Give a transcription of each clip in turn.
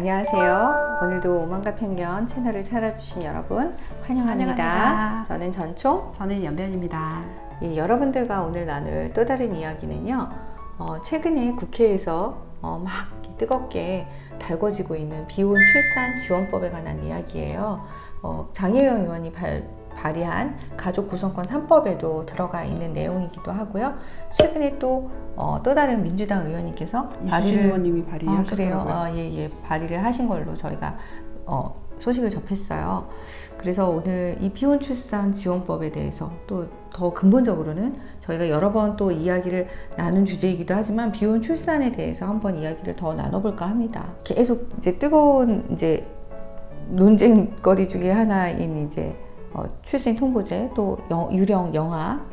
안녕하세요. 오늘도 오만과 편견 채널을 찾아주신 여러분 환영합니다. 저는 전총, 저는 연변입니다. 여러분들과 오늘 나눌 또 다른 이야기는요. 최근에 국회에서 막 뜨겁게 달궈지고 있는 비혼 출산 지원법에 관한 이야기예요. 장혜영 의원이 발의한 가족 구성권 3법에도 들어가 있는 내용이기도 하고요. 최근에 또 다른 민주당 의원님께서 이수진 의원님이 발의하셨더라고요. 예, 발의를 하신 걸로 저희가 소식을 접했어요. 그래서 오늘 이 비혼 출산 지원법에 대해서 또 더 근본적으로는 저희가 여러 번 또 이야기를 나눈 주제이기도 하지만 비혼 출산에 대해서 한번 이야기를 더 나눠볼까 합니다. 계속 이제 뜨거운 논쟁거리 중에 하나인 출생 통보제, 또 유령 영아,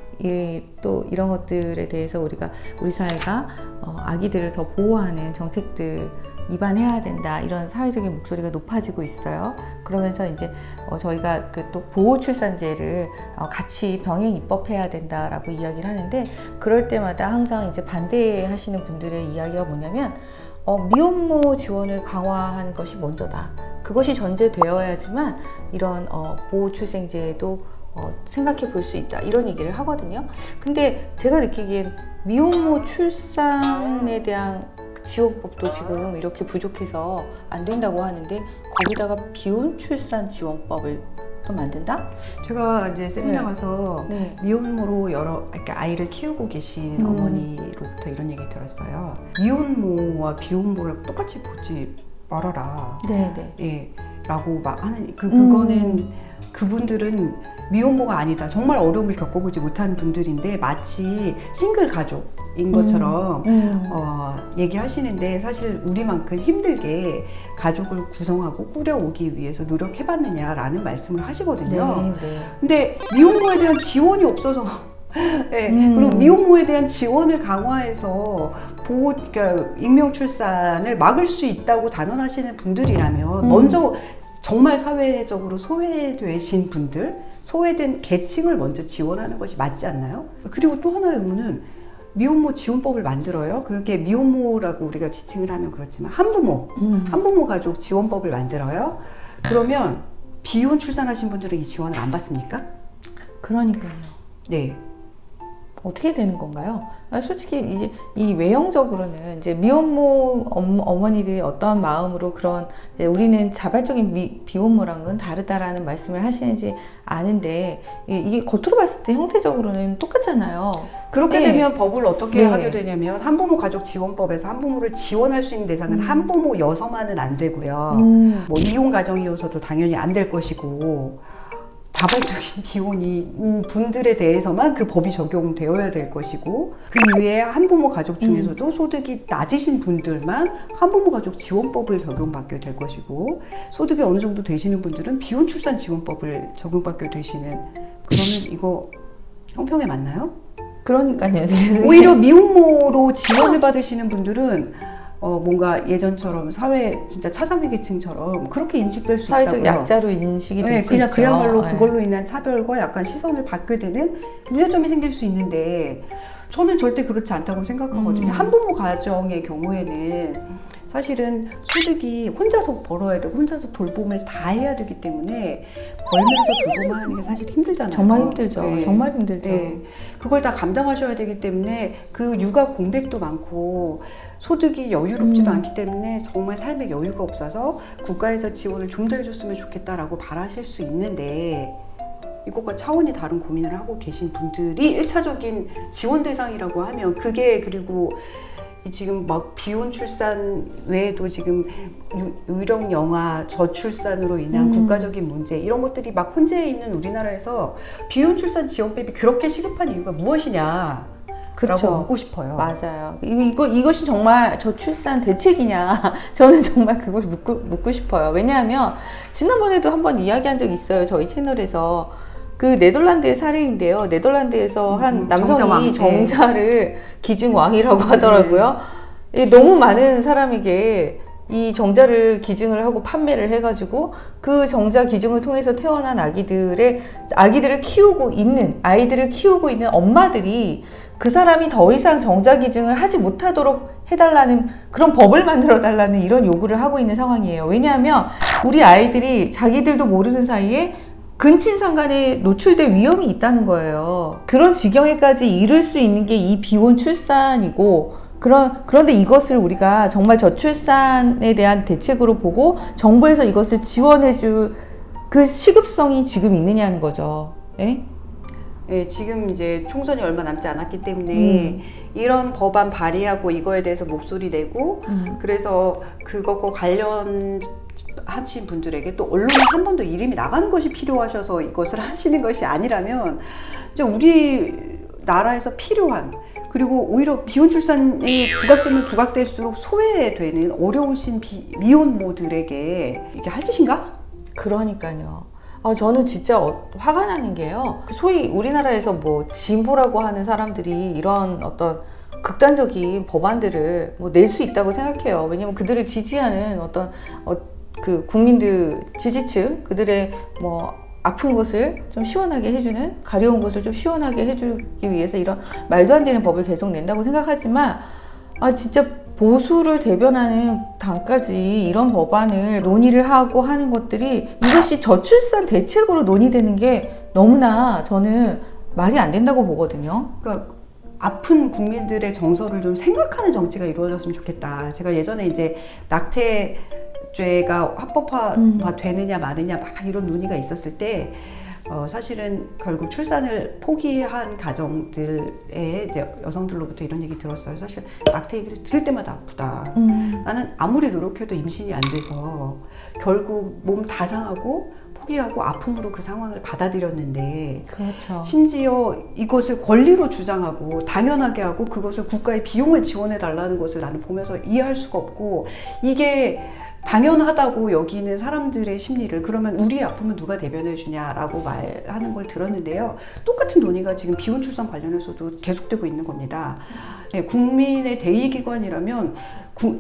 또 이런 것들에 대해서 우리 사회가 아기들을 더 보호하는 정책들 입안해야 된다, 이런 사회적인 목소리가 높아지고 있어요. 그러면서 저희가 또 보호 출산제를 같이 병행 입법해야 된다라고 이야기를 하는데, 그럴 때마다 항상 반대하시는 분들의 이야기가 뭐냐면 미혼모 지원을 강화하는 것이 먼저다. 그것이 전제되어야지만 이런 보호출생제도 생각해 볼 수 있다, 이런 얘기를 하거든요. 근데 제가 느끼기엔 미혼모 출산에 대한 지원법도 지금 이렇게 부족해서 안 된다고 하는데, 거기다가 비혼 출산 지원법을 또 만든다? 제가 이제 세미나 가서 미혼모로 아이를 키우고 계신 어머니로부터 이런 얘기 들었어요. 미혼모와 비혼모를 똑같이 보지 말아라. 예, 라고 막 하는, 그거는 그분들은 미혼모가 아니다, 정말 어려움을 겪어보지 못한 분들인데 마치 싱글 가족인 것처럼 얘기하시는데, 사실 우리만큼 힘들게 가족을 구성하고 꾸려오기 위해서 노력해봤느냐라는 말씀을 하시거든요. 근데 미혼모에 대한 지원이 없어서 그리고 미혼모에 대한 지원을 강화해서 그러니까 익명 출산을 막을 수 있다고 단언하시는 분들이라면 먼저 정말 사회적으로 소외되신 분들, 소외된 계층을 먼저 지원하는 것이 맞지 않나요? 그리고 또 하나의 의문은, 미혼모 지원법을 만들어요. 그렇게 미혼모라고 우리가 지칭을 하면 그렇지만 한부모 가족 지원법을 만들어요. 그러면 비혼 출산하신 분들은 이 지원을 안 받습니까? 그러니까요. 네. 어떻게 되는 건가요? 솔직히 이 외형적으로는 미혼모 어머니들이 어떤 마음으로 그런 우리는 자발적인 비혼모랑은 다르다라는 말씀을 하시는지 아는데, 이게 겉으로 봤을 때 형태적으로는 똑같잖아요. 그렇게 되면 법을 어떻게 하게 되냐면, 한부모 가족 지원법에서 한부모를 지원할 수 있는 대상은 한부모여서만은 안 되고요. 뭐 이혼 가정이어서도 당연히 안 될 것이고, 자발적인 비혼인 분들에 대해서만 그 법이 적용되어야 될 것이고, 그 이외에 한부모 가족 중에서도 소득이 낮으신 분들만 한부모 가족 지원법을 적용받게 될 것이고, 소득이 어느 정도 되시는 분들은 비혼 출산 지원법을 적용받게 되시는, 그러면 이거 형평에 맞나요? 그러니까요. 오히려 미혼모로 지원을 받으시는 분들은 뭔가 예전처럼 사회 진짜 차상위 계층처럼 그렇게 인식될 수 있다고요. 사회적 약자로 인식이 될 수 있죠. 그야말로 그걸로 인한 차별과 약간 시선을 받게 되는 문제점이 생길 수 있는데, 저는 절대 그렇지 않다고 생각하거든요. 한부모 가정의 경우에는 사실은 소득이 혼자서 벌어야 되고 혼자서 돌봄을 다 해야 되기 때문에, 벌면서 돌봄하는 게 사실 힘들잖아요. 정말 힘들죠. 정말 힘들죠. 그걸 다 감당하셔야 되기 때문에 그 육아 공백도 많고 소득이 여유롭지도 않기 때문에 정말 삶에 여유가 없어서 국가에서 지원을 좀 더 해줬으면 좋겠다라고 바라실 수 있는데, 이것과 차원이 다른 고민을 하고 계신 분들이 1차적인 지원 대상이라고 하면, 그게 그리고 지금 막 비혼 출산 외에도 지금 유령 영아, 저출산으로 인한 국가적인 문제, 이런 것들이 막 혼재해 있는 우리나라에서 비혼 출산 지원법이 그렇게 시급한 이유가 무엇이냐? 라고 묻고 싶어요. 맞아요. 이것이 정말 저출산 대책이냐? 저는 정말 그걸 묻고 싶어요. 왜냐하면 지난번에도 한번 이야기한 적이 있어요. 저희 채널에서. 그 네덜란드의 사례인데요. 네덜란드에서 한 남성이 정자를 기증 왕이라고 하더라고요. 너무 많은 사람에게 이 정자를 기증을 하고 판매를 해가지고 그 정자 기증을 통해서 태어난 아이들을 키우고 있는 엄마들이 그 사람이 더 이상 정자기증을 하지 못하도록 해달라는 그런 법을 만들어 달라는 이런 요구를 하고 있는 상황이에요. 왜냐하면 우리 아이들이 자기들도 모르는 사이에 근친상간에 노출될 위험이 있다는 거예요. 그런 지경에까지 이를 수 있는 게 이 비혼 출산이고, 그런데 이것을 우리가 정말 저출산에 대한 대책으로 보고 정부에서 이것을 지원해줄 그 시급성이 지금 있느냐는 거죠. 예? 예, 지금 이제 총선이 얼마 남지 않았기 때문에 이런 법안 발의하고 이거에 대해서 목소리 내고 그래서 그것과 관련하신 분들에게 또 언론에 한 번 더 이름이 나가는 것이 필요하셔서 이것을 하시는 것이 아니라면 이제 우리 나라에서 필요한, 그리고 오히려 비혼 출산이 부각되면 부각될수록 소외되는 어려우신 미혼모들에게 이게 할 짓인가? 그러니까요. 저는 진짜 화가 나는 게요. 소위 우리나라에서 뭐 진보라고 하는 사람들이 이런 어떤 극단적인 법안들을 뭐 낼 수 있다고 생각해요. 왜냐면 그들을 지지하는 어떤 그 국민들 지지층, 그들의 뭐 아픈 것을 좀 시원하게 해주는, 가려운 것을 좀 시원하게 해주기 위해서 이런 말도 안 되는 법을 계속 낸다고 생각하지만, 진짜 보수를 대변하는 당까지 이런 법안을 논의를 하고 하는 것들이, 이것이 저출산 대책으로 논의되는 게 너무나 저는 말이 안 된다고 보거든요. 그러니까 아픈 국민들의 정서를 좀 생각하는 정치가 이루어졌으면 좋겠다. 제가 예전에 이제 낙태죄가 합법화 되느냐 마느냐 막 이런 논의가 있었을 때 사실은 결국 출산을 포기한 가정들의 이제 여성들로부터 이런 얘기 들었어요. 사실 낙태 얘기를 들을 때마다 아프다. 나는 아무리 노력해도 임신이 안 돼서 결국 몸 다 상하고 포기하고 아픔으로 그 상황을 받아들였는데, 그렇죠. 심지어 이것을 권리로 주장하고 당연하게 하고 그것을 국가의 비용을 지원해 달라는 것을 나는 보면서 이해할 수가 없고, 이게 당연하다고 여기는 사람들의 심리를, 그러면 우리 아픔은 누가 대변해 주냐라고 말하는 걸 들었는데요. 똑같은 논의가 지금 비혼 출산 관련해서도 계속되고 있는 겁니다. 네, 국민의 대의기관이라면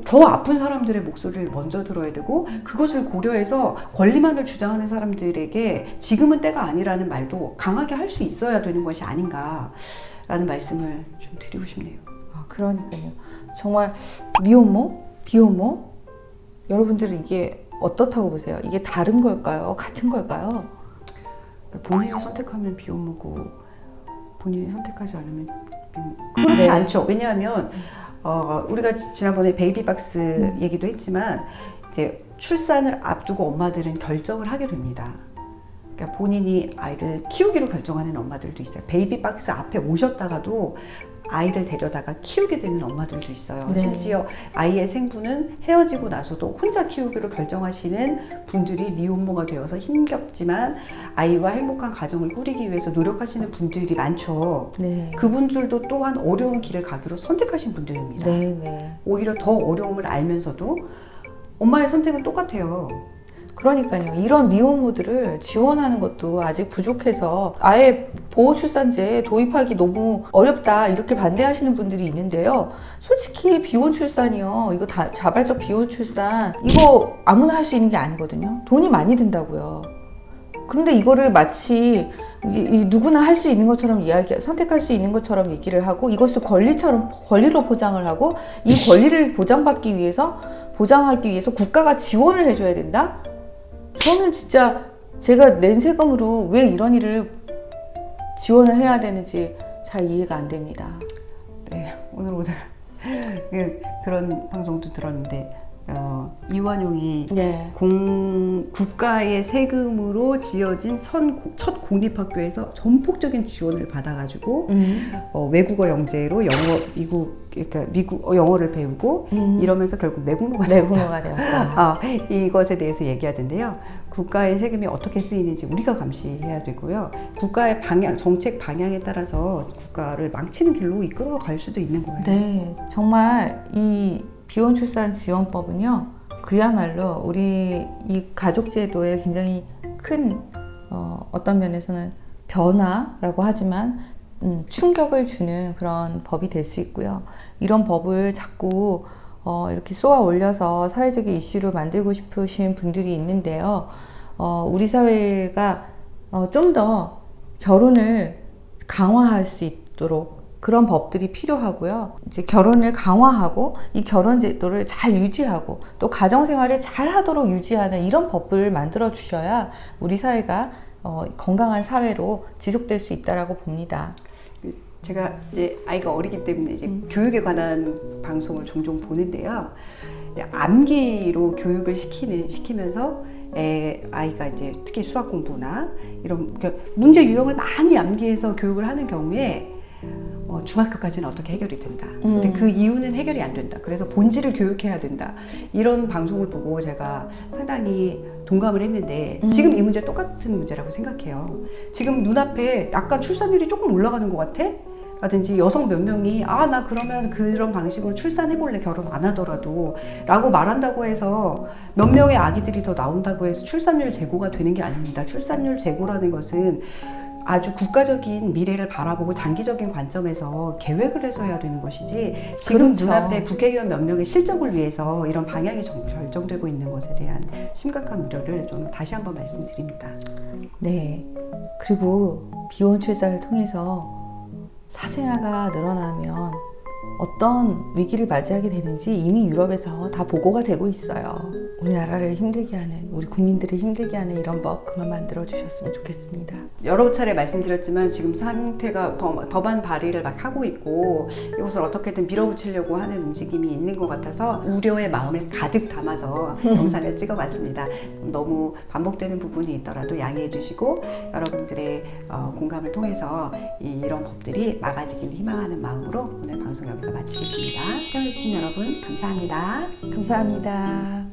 더 아픈 사람들의 목소리를 먼저 들어야 되고, 그것을 고려해서 권리만을 주장하는 사람들에게 지금은 때가 아니라는 말도 강하게 할 수 있어야 되는 것이 아닌가라는 말씀을 좀 드리고 싶네요. 그러니까요. 정말 미혼모, 비혼모, 여러분들은 이게 어떻다고 보세요? 이게 다른 걸까요? 같은 걸까요? 본인이 선택하면 비혼모고 본인이 선택하지 않으면 그렇지 않죠. 왜냐하면 우리가 지난번에 베이비박스 얘기도 했지만, 이제 출산을 앞두고 엄마들은 결정을 하게 됩니다. 그러니까 본인이 아이를 키우기로 결정하는 엄마들도 있어요. 베이비박스 앞에 오셨다가도 아이를 데려다가 키우게 되는 엄마들도 있어요. 네. 심지어 아이의 생부는 헤어지고 나서도 혼자 키우기로 결정하시는 분들이 미혼모가 되어서 힘겹지만 아이와 행복한 가정을 꾸리기 위해서 노력하시는 분들이 많죠. 네. 그분들도 또한 어려운 길을 가기로 선택하신 분들입니다. 네. 오히려 더 어려움을 알면서도 엄마의 선택은 똑같아요. 그러니까요. 이런 미혼모들을 지원하는 것도 아직 부족해서 아예 보호출산제 도입하기 너무 어렵다, 이렇게 반대하시는 분들이 있는데요. 솔직히 비혼 출산이요, 이거 다 자발적 비혼 출산, 이거 아무나 할 수 있는 게 아니거든요. 돈이 많이 든다고요. 그런데 이거를 마치 누구나 할 수 있는 것처럼 선택할 수 있는 것처럼 얘기를 하고, 이것을 권리로 포장을 하고, 이 권리를 보장하기 위해서 국가가 지원을 해줘야 된다? 저는 진짜 제가 낸 세금으로 왜 이런 일을 지원을 해야 되는지 잘 이해가 안 됩니다. 네, 오늘 그런 방송도 들었는데, 이완용이 네. 국가의 세금으로 지어진 첫 공립학교에서 전폭적인 지원을 받아가지고 외국어 영재로 미국 영어를 배우고 이러면서 결국 내국노가 되었다. 이것에 대해서 얘기하던데요. 국가의 세금이 어떻게 쓰이는지 우리가 감시해야 되고요. 국가의 정책 방향에 따라서 국가를 망치는 길로 이끌어 갈 수도 있는 거예요. 네, 정말 이 비혼 출산 지원법은요, 그야말로 우리 이 가족제도에 굉장히 큰 어떤 면에서는 변화라고 하지만 충격을 주는 그런 법이 될 수 있고요. 이런 법을 자꾸 이렇게 쏘아 올려서 사회적인 이슈로 만들고 싶으신 분들이 있는데요. 우리 사회가 좀 더 결혼을 강화할 수 있도록, 그런 법들이 필요하고요. 이제 결혼을 강화하고 이 결혼 제도를 잘 유지하고 또 가정 생활을 잘 하도록 유지하는 이런 법을 만들어 주셔야 우리 사회가 건강한 사회로 지속될 수 있다라고 봅니다. 제가 이제 아이가 어리기 때문에 이제 교육에 관한 방송을 종종 보는데요. 암기로 교육을 시키면서 아이가 이제 특히 수학 공부나 이런 문제 유형을 많이 암기해서 교육을 하는 경우에 중학교까지는 어떻게 해결이 된다. 근데 그 이유는 해결이 안 된다. 그래서 본질을 교육해야 된다. 이런 방송을 보고 제가 상당히 동감을 했는데 지금 이 문제 똑같은 문제라고 생각해요. 지금 눈앞에 약간 출산율이 조금 올라가는 것 같아? 라든지 여성 몇 명이 나 그러면 그런 방식으로 출산해볼래 결혼 안 하더라도 라고 말한다고 해서 몇 명의 아기들이 더 나온다고 해서 출산율 제고가 되는 게 아닙니다. 출산율 제고라는 것은 아주 국가적인 미래를 바라보고 장기적인 관점에서 계획을 해서 해야 되는 것이지 지금 그렇죠. 눈앞에 국회의원 몇 명의 실적을 위해서 이런 방향이 결정되고 있는 것에 대한 심각한 우려를 저는 다시 한번 말씀드립니다. 네. 그리고 비혼 출산을 통해서 사생아가 늘어나면 어떤 위기를 맞이하게 되는지 이미 유럽에서 다 보고가 되고 있어요. 우리나라를 힘들게 하는, 우리 국민들을 힘들게 하는 이런 법 그만 만들어 주셨으면 좋겠습니다. 여러 차례 말씀드렸지만 지금 상태가 법안 발의를 막 하고 있고 이것을 어떻게든 밀어붙이려고 하는 움직임이 있는 것 같아서 우려의 마음을 가득 담아서 영상을 찍어봤습니다. 너무 반복되는 부분이 있더라도 양해해 주시고 여러분들의 공감을 통해서 이런 법들이 막아지기를 희망하는 마음으로 오늘 방송 여기서 마치겠습니다. 시청해주신 여러분 감사합니다. 감사합니다.